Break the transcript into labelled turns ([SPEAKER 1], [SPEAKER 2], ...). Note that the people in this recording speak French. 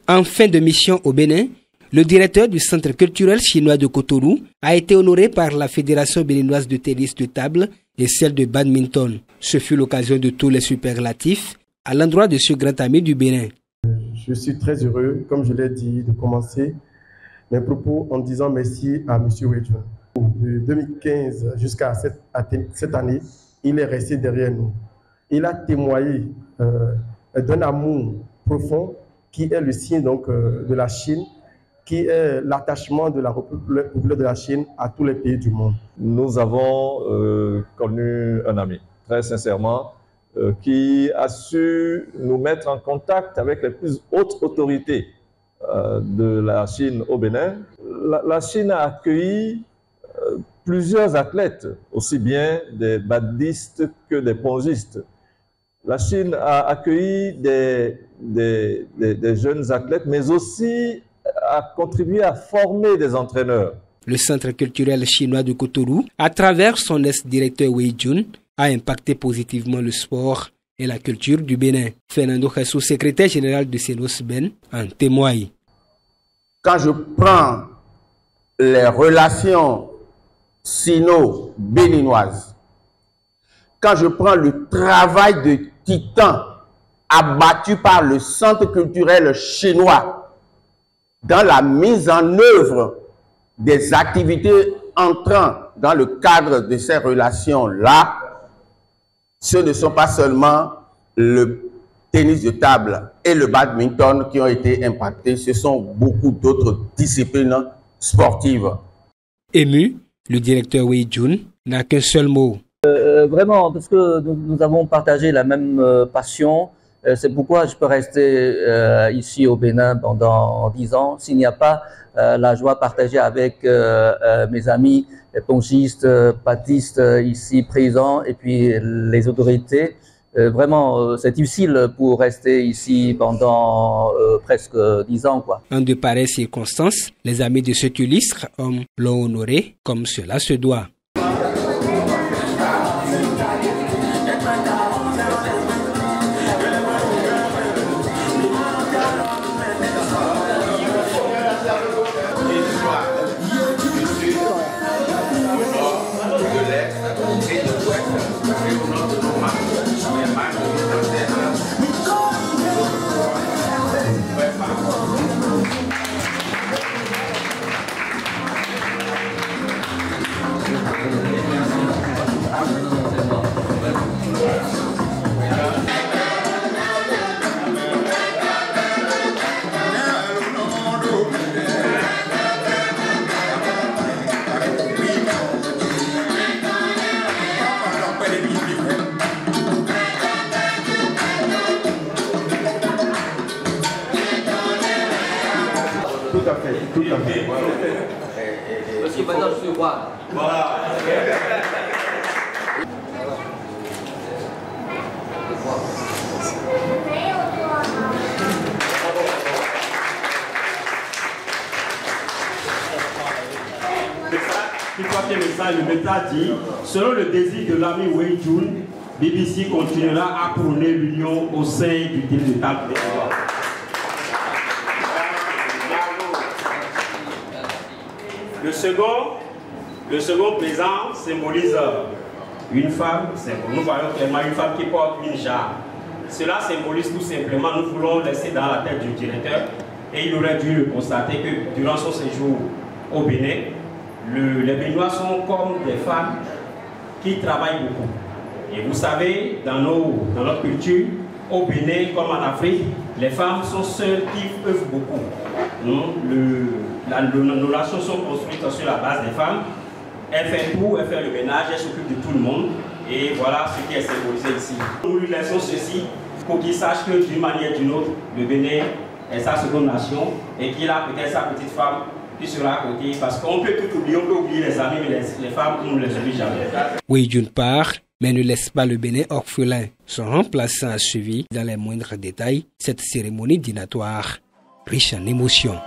[SPEAKER 1] En fin de mission au Bénin, le directeur du Centre culturel chinois de Cotonou a été honoré par la Fédération béninoise de tennis de table et celle de badminton. Ce fut l'occasion de tous les superlatifs à l'endroit de ce grand ami du Bénin.
[SPEAKER 2] Je suis très heureux, comme je l'ai dit, de commencer mes propos en disant merci à M. Wei Jun. De 2015 jusqu'à cette année, il est resté derrière nous. Il a témoigné d'un amour profond qui est le signe donc, de la Chine, qui est l'attachement de la République populaire de la Chine à tous les pays du monde.
[SPEAKER 3] Nous avons connu un ami, très sincèrement, qui a su nous mettre en contact avec les plus hautes autorités de la Chine au Bénin. La Chine a accueilli plusieurs athlètes, aussi bien des badistes que des pongistes. La Chine a accueilli des jeunes athlètes, mais aussi a contribué à former des entraîneurs.
[SPEAKER 1] Le Centre culturel chinois de Cotonou, à travers son ex-directeur Wei Jun, a impacté positivement le sport et la culture du Bénin. Fernando Jesus, secrétaire général de Senos-Ben, en témoigne.
[SPEAKER 4] Quand je prends les relations sino-béninoises, quand je prends le travail de titan abattu par le Centre culturel chinois dans la mise en œuvre des activités entrant dans le cadre de ces relations-là, ce ne sont pas seulement le tennis de table et le badminton qui ont été impactés, ce sont beaucoup d'autres disciplines sportives.
[SPEAKER 1] Ému, le directeur Wei Jun n'a qu'un seul mot.
[SPEAKER 5] Vraiment, parce que nous avons partagé la même passion. C'est pourquoi je peux rester ici au Bénin pendant 10 ans s'il n'y a pas la joie partagée avec mes amis pongistes, badistes ici présents et puis les autorités. Vraiment, c'est difficile pour rester ici pendant presque 10 ans, quoi.
[SPEAKER 1] En de pareilles circonstances, les amis de cet illustre homme l'ont honoré comme cela se doit.
[SPEAKER 2] Tout à fait, tout à fait.
[SPEAKER 5] Parce que maintenant je suis roi.
[SPEAKER 2] Voilà.
[SPEAKER 6] Le méta dit, selon le désir de l'ami Wei Jun, BBC continuera à prôner l'union au sein du tennis de table. Le second présent symbolise une femme. Nous voyons clairement une femme qui porte une jarre. Cela symbolise tout simplement, nous voulons laisser dans la tête du directeur, et il aurait dû le constater que durant son séjour au Bénin, les Béninois sont comme des femmes qui travaillent beaucoup. Et vous savez, dans notre culture, au Bénin comme en Afrique, les femmes sont celles qui œuvrent beaucoup. Nos relations sont construites sur la base des femmes. Elle fait tout, elle fait le ménage, elle s'occupe de tout le monde. Et voilà ce qui est symbolisé ici. Nous lui laissons ceci pour qu'il sache que d'une manière ou d'une autre, le Bénin est sa seconde nation et qu'il a peut-être sa petite femme qui sera à côté. Parce qu'on peut tout oublier, on peut oublier les amis, mais les femmes, on ne les oublie jamais.
[SPEAKER 1] Oui, d'une part, mais ne laisse pas le Bénin orphelin. Son remplaçant a suivi dans les moindres détails cette cérémonie dînatoire riche en émotions.